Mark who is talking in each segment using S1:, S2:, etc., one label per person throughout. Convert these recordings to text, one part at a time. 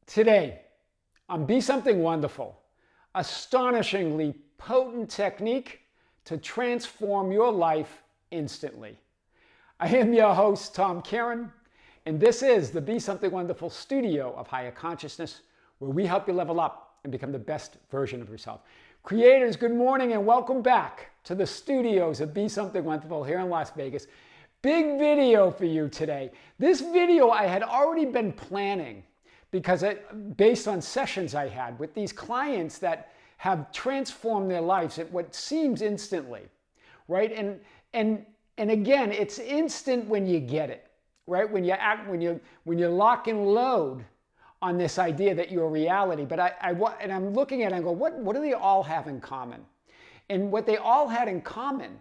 S1: Today, on Be Something Wonderful, astonishingly potent technique to transform your life instantly. I am your host, Tom Kearin, and this is the Be Something Wonderful studio of higher consciousness, where we help you level up and become the best version of yourself. Creators, good morning and welcome back to the studios of Be Something Wonderful here in Las Vegas. Big video for you today. This video I had already been planning because based on sessions I had with these clients that have transformed their lives at what seems instantly, right? And again, it's instant when you get it, right? When you lock and load on this idea that you're reality. But I'm looking at it and I go, what do they all have in common? And what they all had in common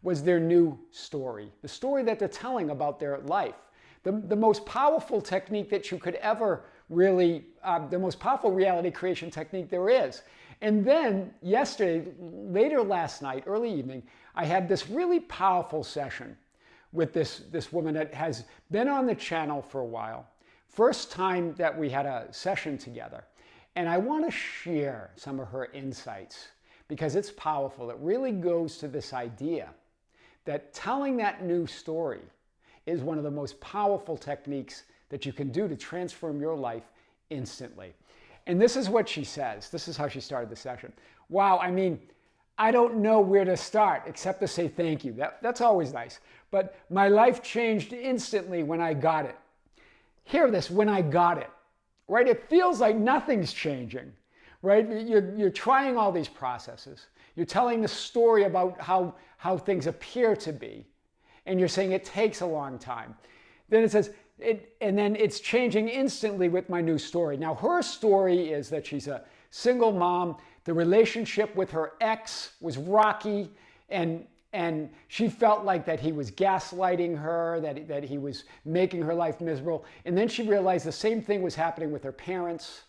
S1: was their new story, the story that they're telling about their life. The most powerful technique that you could ever really, the most powerful reality creation technique there is. And then yesterday, later last night, early evening, I had this really powerful session with this woman that has been on the channel for a while. First time that we had a session together. And I want to share some of her insights because it's powerful. It really goes to this idea that telling that new story is one of the most powerful techniques that you can do to transform your life instantly. And this is what she says. This is how she started the session. Wow, I mean, I don't know where to start except to say thank you. That's always nice. But my life changed instantly when I got it. Hear this, when I got it, right? It feels like nothing's changing, right? You're trying all these processes. You're telling the story about how things appear to be. And you're saying it takes a long time. Then it says, and then it's changing instantly with my new story. Now, her story is that she's a single mom. The relationship with her ex was rocky, and she felt like that he was gaslighting her, that he was making her life miserable. And then she realized the same thing was happening with her parents,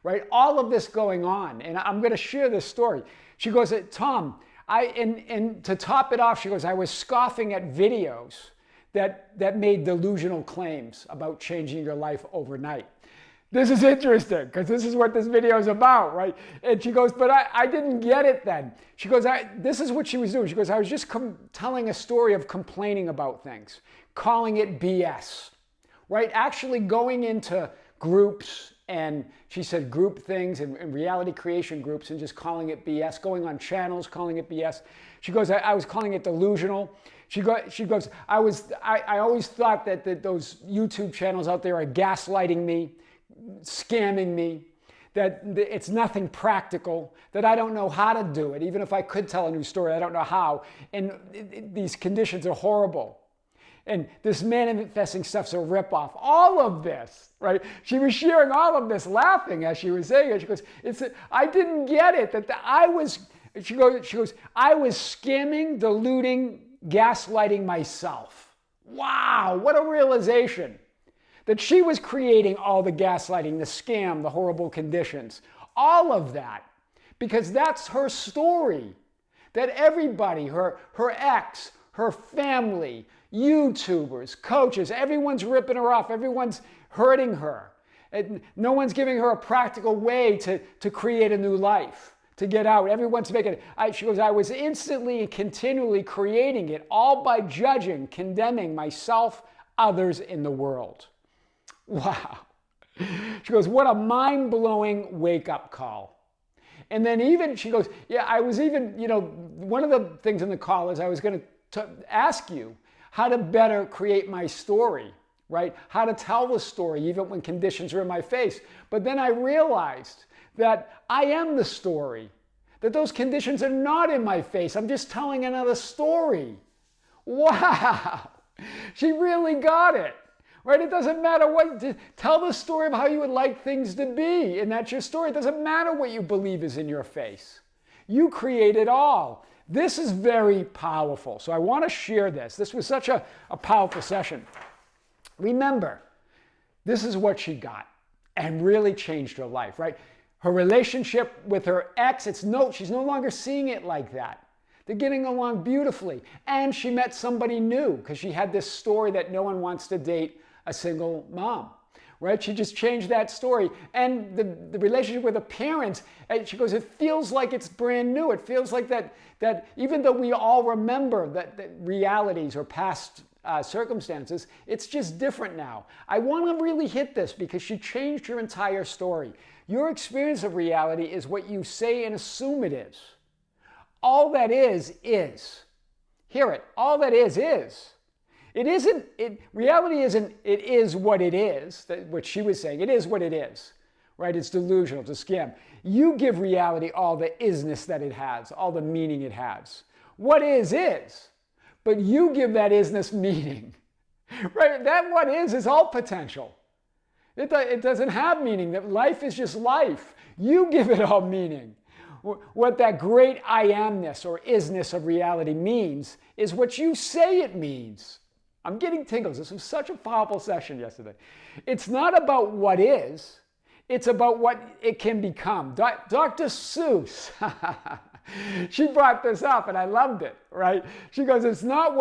S1: right? All of this going on. And I'm going to share this story. She goes, Tom, and to top it off, she goes, I was scoffing at videos that made delusional claims about changing your life overnight. This is interesting because this is what this video is about, right? And she goes, but I didn't get it then. She goes, this is what she was doing. She goes, I was just telling a story of complaining about things, calling it BS, right? Actually going into groups, and she said group things and reality creation groups and just calling it BS, going on channels, calling it BS. She goes, I was calling it delusional. She goes, I always thought that those YouTube channels out there are gaslighting me, scamming me, that it's nothing practical, that I don't know how to do it. Even if I could tell a new story, I don't know how. And these conditions are horrible. And this manifesting stuff's a ripoff. All of this, right? She was sharing all of this, laughing as she was saying it. She goes, I didn't get it. She goes, I was scamming, deluding, gaslighting myself. Wow, what a realization. That she was creating all the gaslighting, the scam, the horrible conditions, all of that. Because that's her story. That everybody, her ex, her family, YouTubers, coaches, everyone's ripping her off, everyone's hurting her. And no one's giving her a practical way to create a new life, to get out. Everyone's making it. She goes, I was instantly and continually creating it, all by judging, condemning myself, others in the world. Wow. She goes, what a mind-blowing wake-up call. And then even, she goes, yeah, I was even, one of the things in the call is I was going to ask you how to better create my story, right? How to tell the story even when conditions are in my face. But then I realized that I am the story, that those conditions are not in my face. I'm just telling another story. Wow. She really got it. Right? It doesn't matter what, tell the story of how you would like things to be, and that's your story. It doesn't matter what you believe is in your face. You create it all. This is very powerful. So I want to share this. This was such a powerful session. Remember, this is what she got and really changed her life, right? Her relationship with her ex, she's no longer seeing it like that. They're getting along beautifully. And she met somebody new because she had this story that no one wants to date a single mom, right? She just changed that story. And the relationship with the parents, and she goes, it feels like it's brand new. It feels like that even though we all remember that realities or past circumstances, it's just different now. I want to really hit this because she changed your entire story. Your experience of reality is what you say and assume it is. All that is. Hear it. All that is. It isn't, reality isn't, it is what it is, what she was saying. It is what it is, right? It's delusional, it's a scam. You give reality all the isness that it has, all the meaning it has. What is, but you give that isness meaning, right? That what is all potential. It doesn't have meaning, that life is just life. You give it all meaning. What that great I amness or isness of reality means is what you say it means. I'm getting tingles. This was such a powerful session yesterday. It's not about what is, it's about what it can become. Dr. Seuss, she brought this up and I loved it, right? She goes, it's not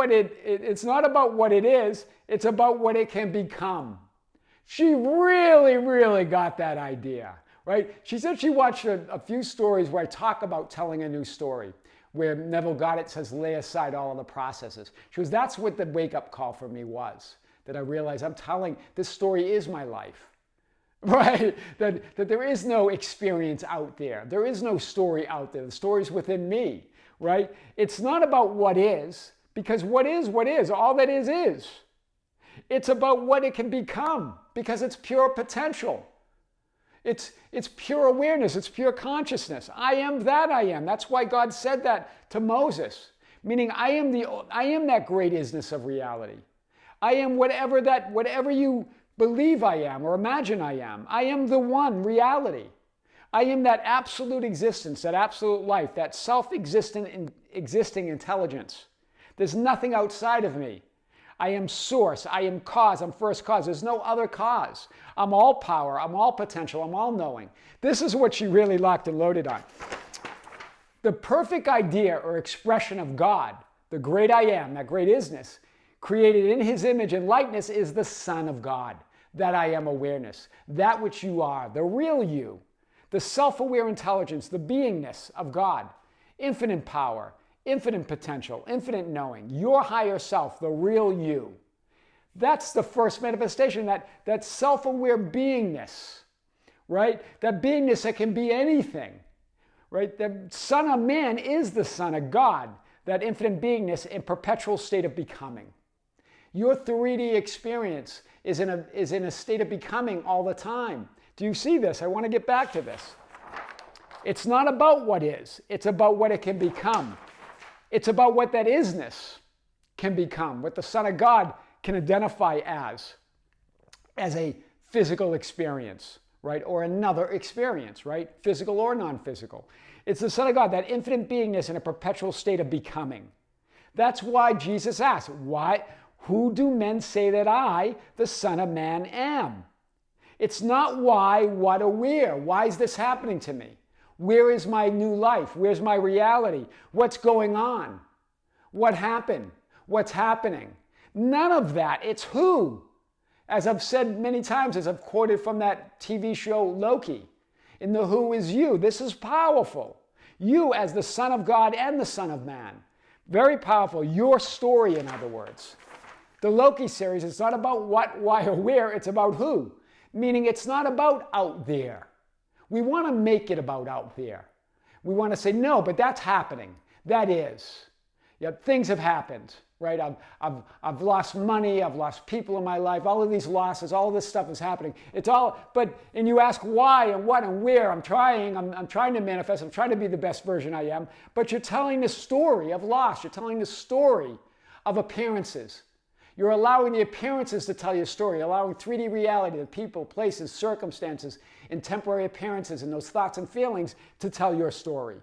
S1: about what it is, it's about what it can become. She really, really got that idea, right? She said she watched a few stories where I talk about telling a new story, where Neville Goddard says, lay aside all of the processes. She goes, that's what the wake-up call for me was, that I realized I'm telling, this story is my life, right? That there is no experience out there. There is no story out there. The story's within me, right? It's not about what is, because what is, all that is. It's about what it can become, because it's pure potential. It's pure awareness. It's pure consciousness. I am that I am. That's why God said that to Moses, meaning I am that great isness of reality. I am whatever you believe I am or imagine I am. I am the one reality. I am that absolute existence, that absolute life, that self-existent existing intelligence. There's nothing outside of me. I am source, I am cause, I'm first cause. There's no other cause. I'm all power, I'm all potential, I'm all knowing. This is what she really locked and loaded on. The perfect idea or expression of God, the great I am, that great isness, created in his image and likeness, is the Son of God, that I am awareness, that which you are, the real you, the self-aware intelligence, the beingness of God, infinite power, infinite potential, infinite knowing, your higher self, the real you. That's the first manifestation, that self-aware beingness, right? That beingness that can be anything, right? The Son of Man is the Son of God, that infinite beingness in perpetual state of becoming. Your 3D experience is in a state of becoming all the time. Do you see this? I want to get back to this. It's not about what is, it's about what it can become. It's about what that isness can become, what the Son of God can identify as a physical experience, right? Or another experience, right? Physical or non-physical. It's the Son of God, that infinite beingness in a perpetual state of becoming. That's why Jesus asked, who do men say that I, the Son of Man, am? It's not why, what, or where. Why is this happening to me? Where is my new life? Where's my reality? What's going on? What happened? What's happening? None of that. It's who. As I've said many times, as I've quoted from that TV show Loki, in the who is you. This is powerful. You as the Son of God and the Son of Man. Very powerful. Your story, in other words. The Loki series, it's not about what, why, or where. It's about who. Meaning it's not about out there. We want to make it about out there. We want to say, no, but that's happening. That is. Yeah, things have happened, right? I've lost money. I've lost people in my life. All of these losses, all of this stuff is happening. It's all, and you ask why and what and where. I'm trying to manifest. I'm trying to be the best version I am. But you're telling the story of loss. You're telling the story of appearances. You're allowing the appearances to tell your story, allowing 3D reality, the people, places, circumstances, and temporary appearances, and those thoughts and feelings to tell your story.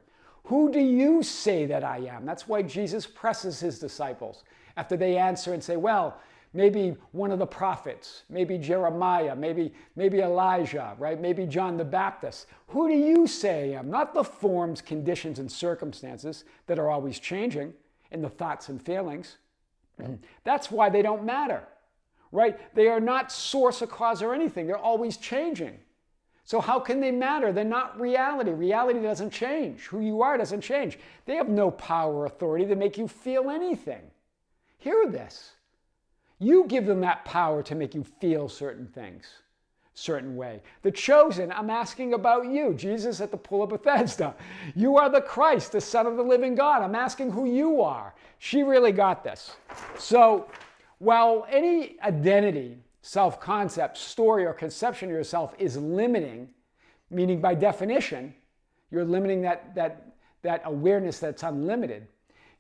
S1: Who do you say that I am? That's why Jesus presses his disciples after they answer and say, well, maybe one of the prophets, maybe Jeremiah, maybe Elijah, right? Maybe John the Baptist. Who do you say I am? Not the forms, conditions, and circumstances that are always changing in the thoughts and feelings. That's why they don't matter, right? They are not source or cause or anything. They're always changing. So how can they matter? They're not reality. Reality doesn't change. Who you are doesn't change. They have no power or authority to make you feel anything. Hear this. You give them that power to make you feel certain things, certain way. The chosen, I'm asking about you. Jesus at the pool of Bethesda. You are the Christ, the Son of the living God. I'm asking who you are. She really got this. So, while any identity, self-concept, story, or conception of yourself is limiting, meaning by definition, you're limiting that awareness that's unlimited,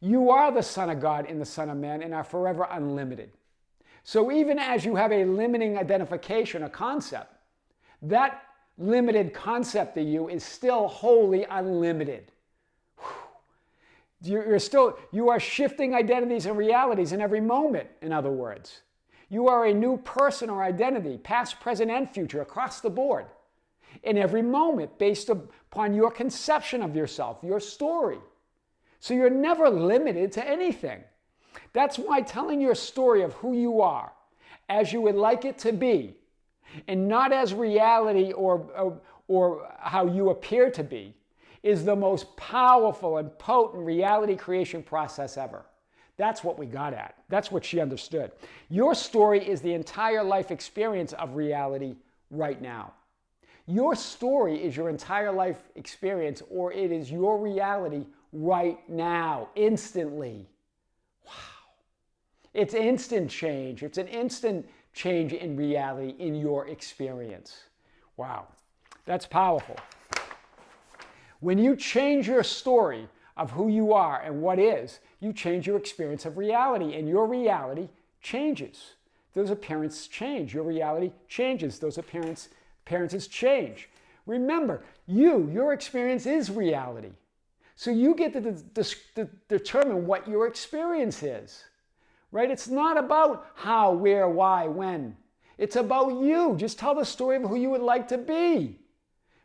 S1: you are the Son of God and the Son of Man and are forever unlimited. So even as you have a limiting identification, a concept, that limited concept of you is still wholly unlimited. You are shifting identities and realities in every moment, in other words. You are a new person or identity, past, present, and future, across the board, in every moment, based upon your conception of yourself, your story. So you're never limited to anything. That's why telling your story of who you are, as you would like it to be, and not as reality or how you appear to be, is the most powerful and potent reality creation process ever. That's what we got at. That's what she understood. Your story is the entire life experience of reality right now. Your story is your entire life experience, or it is your reality right now, instantly. Wow. It's instant change. It's an instant change in reality in your experience. Wow. That's powerful. When you change your story of who you are and what is, you change your experience of reality, and your reality changes. Those appearances change. Your reality changes. Those appearances change. Remember, your experience is reality. So you get to determine what your experience is, right? It's not about how, where, why, when. It's about you. Just tell the story of who you would like to be.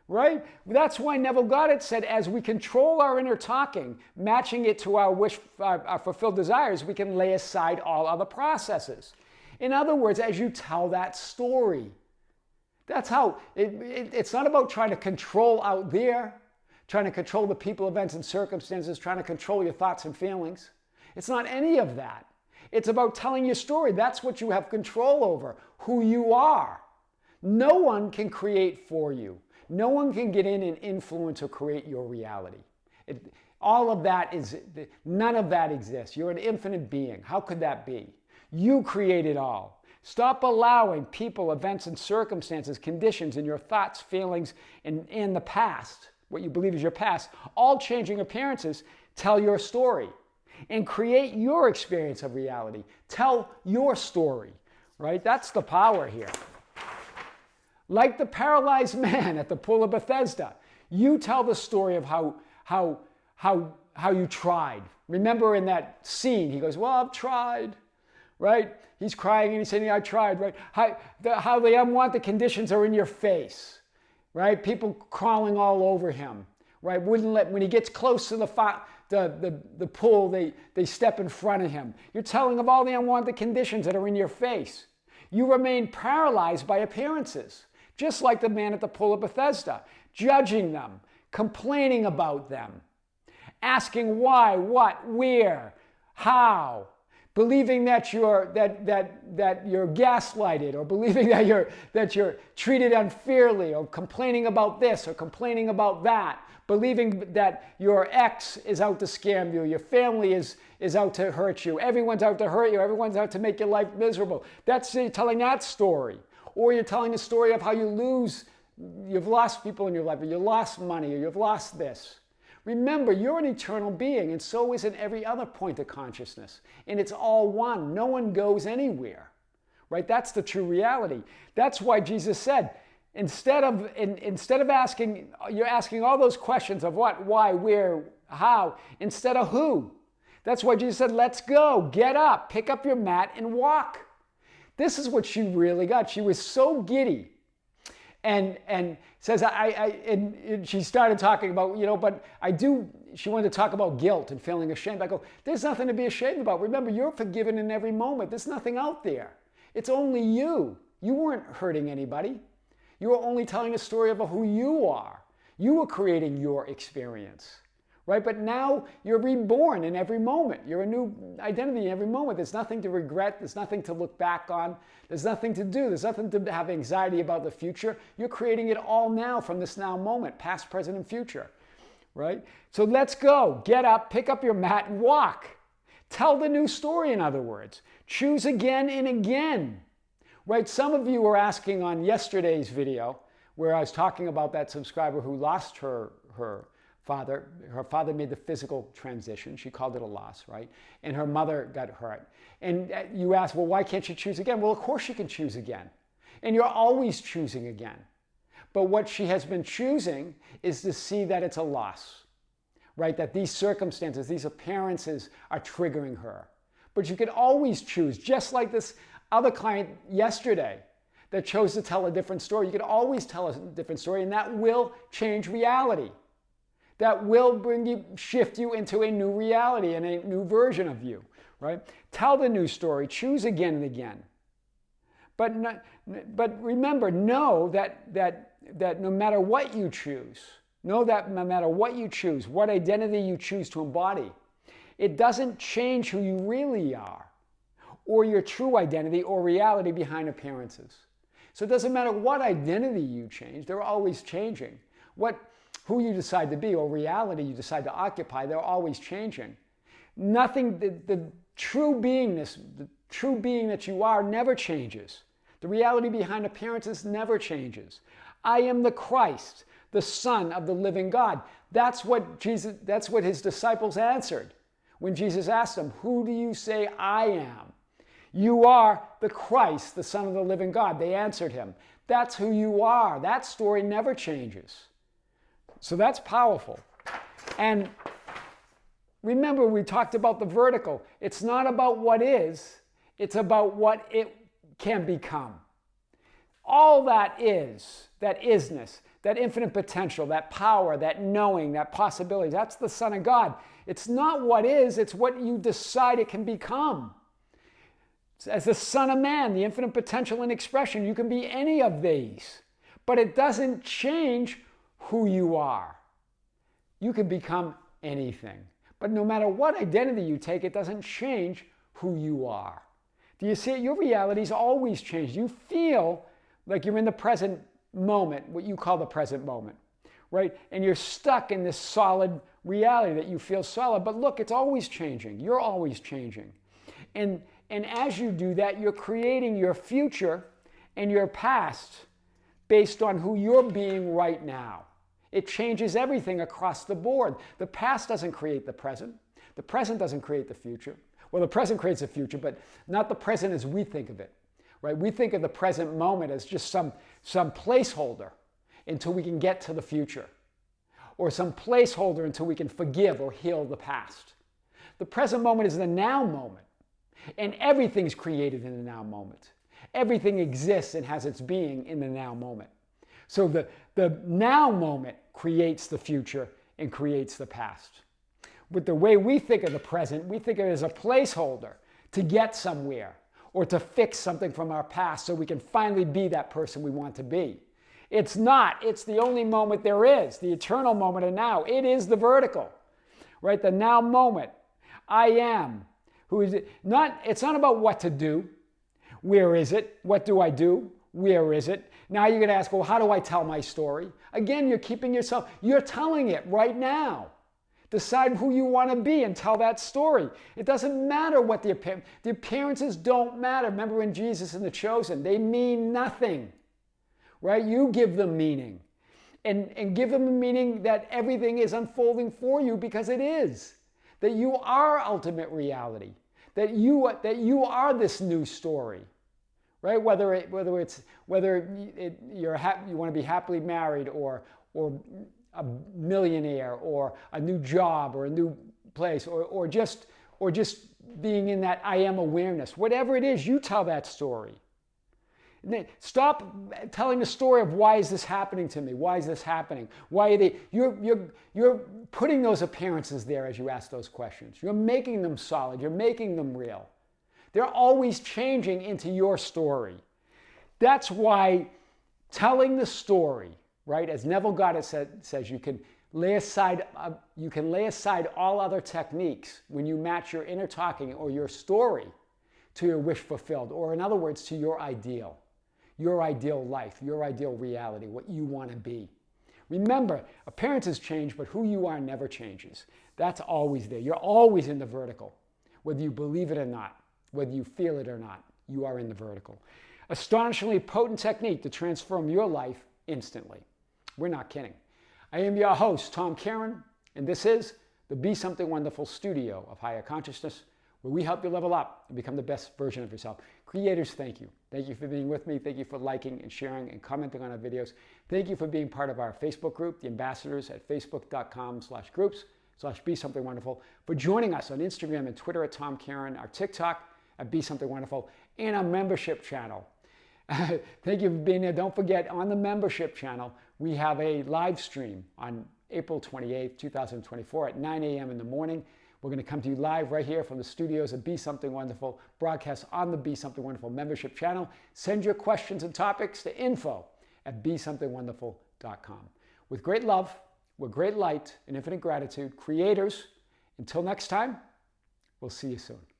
S1: Right? That's why Neville Goddard said, as we control our inner talking, matching it to our our fulfilled desires, we can lay aside all other processes. In other words, as you tell that story, that's how, it's not about trying to control out there, trying to control the people, events, and circumstances, trying to control your thoughts and feelings. It's not any of that. It's about telling your story. That's what you have control over, who you are. No one can create for you. No one can get in and influence or create your reality. None of that exists. You're an infinite being. How could that be? You create it all. Stop allowing people, events, and circumstances, conditions, and your thoughts, feelings, and in the past, what you believe is your past, all changing appearances, tell your story and create your experience of reality. Tell your story, right? That's the power here. Like the paralyzed man at the pool of Bethesda, you tell the story of how you tried. Remember in that scene, he goes, well, I've tried, right? He's crying and he's saying, I tried, right? How the unwanted conditions are in your face, right? People crawling all over him, right? When he gets close to the pool, they step in front of him. You're telling of all the unwanted conditions that are in your face. You remain paralyzed by appearances. Just like the man at the pool of Bethesda, judging them, complaining about them, asking why, what, where, how, believing that you're gaslighted, or believing that you're treated unfairly, or complaining about this or complaining about that, believing that your ex is out to scam you, your family is out to hurt you, everyone's out to hurt you, everyone's out to make your life miserable. That's telling that story. Or you're telling a story of how you've lost people in your life, or you lost money, or you've lost this. Remember, you're an eternal being, and so is in every other point of consciousness. And it's all one. No one goes anywhere, right? That's the true reality. That's why Jesus said, instead of asking, you're asking all those questions of what, why, where, how, instead of who. That's why Jesus said, let's go, get up, pick up your mat and walk. This is what she really got. She was so giddy. And says, and she started talking about, she wanted to talk about guilt and feeling ashamed. I go, there's nothing to be ashamed about. Remember, you're forgiven in every moment. There's nothing out there. It's only you. You weren't hurting anybody. You were only telling a story of who you are. You were creating your experience, right? But now you're reborn in every moment. You're a new identity in every moment. There's nothing to regret. There's nothing to look back on. There's nothing to do. There's nothing to have anxiety about the future. You're creating it all now from this now moment, past, present, and future, right? So let's go. Get up, pick up your mat, and walk. Tell the new story, in other words. Choose again and again, right? Some of you were asking on yesterday's video where I was talking about that subscriber who lost her father. Her father made the physical transition. She called it a loss, right? And her mother got hurt. And you asked, well, why can't she choose again? Well, of course she can choose again. And you're always choosing again. But what she has been choosing is to see that it's a loss, right? That these circumstances, these appearances are triggering her. But you can always choose, just like this other client yesterday that chose to tell a different story. You can always tell a different story, and that will change reality. That will shift you into a new reality and a new version of you, right? Tell the new story. Choose again and again. But remember, know that no matter what you choose, what identity you choose to embody, it doesn't change who you really are or your true identity or reality behind appearances. So it doesn't matter what identity you change, they're always changing. Who you decide to be or reality you decide to occupy, they're always changing. Nothing, the true beingness, the true being that you are never changes. The reality behind appearances never changes. I am the Christ, the Son of the living God. That's what his disciples answered when Jesus asked them, who do you say I am? You are the Christ, the Son of the living God. They answered him. That's who you are. That story never changes. So that's powerful. And remember, we talked about the vertical. It's not about what is, it's about what it can become. All that is, that isness, that infinite potential, that power, that knowing, that possibility, that's the Son of God. It's not what is, it's what you decide it can become. As the Son of Man, the infinite potential and expression, you can be any of these. But it doesn't change who you are. You can become anything. But no matter what identity you take, it doesn't change who you are. Do you see it? Your reality's always changed. You feel like you're in the present moment, what you call the present moment, right? And you're stuck in this solid reality that you feel solid. But look, it's always changing. You're always changing. And as you do that, you're creating your future and your past based on who you're being right now. It changes everything across the board. The past doesn't create the present. The present doesn't create the future. Well, the present creates the future, but not the present as we think of it, right? We think of the present moment as just some placeholder until we can get to the future, or some placeholder until we can forgive or heal the past. The present moment is the now moment, and everything's created in the now moment. Everything exists and has its being in the now moment. So the now moment creates the future and creates the past. With the way we think of the present, we think of it as a placeholder to get somewhere or to fix something from our past so we can finally be that person we want to be. It's not. It's the only moment there is, the eternal moment of now. It is the vertical, right? The now moment. I am. Who is it? It's not about what to do. Where is it? What do I do? Where is it? Now you're going to ask, well, how do I tell my story? Again, you're telling it right now. Decide who you want to be and tell that story. It doesn't matter what the appearances don't matter. Remember when Jesus and the Chosen, they mean nothing, right? You give them meaning and give them a meaning that everything is unfolding for you because it is, that you are ultimate reality, that you are this new story. Right? Whether you want to be happily married or a millionaire or a new job or a new place or just being in that I am awareness. Whatever it is, you tell that story. Stop telling the story of why is this happening to me? Why is this happening? Why are they? You're putting those appearances there as you ask those questions. You're making them solid. You're making them real. They're always changing into your story. That's why telling the story, right, as Neville Goddard says, you can lay aside all other techniques when you match your inner talking or your story to your wish fulfilled, or in other words, to your ideal life, your ideal reality, what you want to be. Remember, appearances change, but who you are never changes. That's always there. You're always in the vertical. Whether you believe it or not, whether you feel it or not, you are in the vertical. Astonishingly potent technique to transform your life instantly. We're not kidding. I am your host, Tom Kearin, and this is the Be Something Wonderful studio of higher consciousness, where we help you level up and become the best version of yourself. Creators, thank you. Thank you for being with me. Thank you for liking and sharing and commenting on our videos. Thank you for being part of our Facebook group, the ambassadors at facebook.com/groups/Be Something Wonderful, for joining us on Instagram and Twitter at Tom Kearin, our TikTok at Be Something Wonderful, and our membership channel. Thank you for being there. Don't forget, on the membership channel, we have a live stream on April 28th, 2024 at 9 a.m. in the morning. We're going to come to you live right here from the studios of Be Something Wonderful, broadcast on the Be Something Wonderful membership channel. Send your questions and topics to info@besomethingwonderful.com. With great love, with great light and infinite gratitude, creators, until next time, we'll see you soon.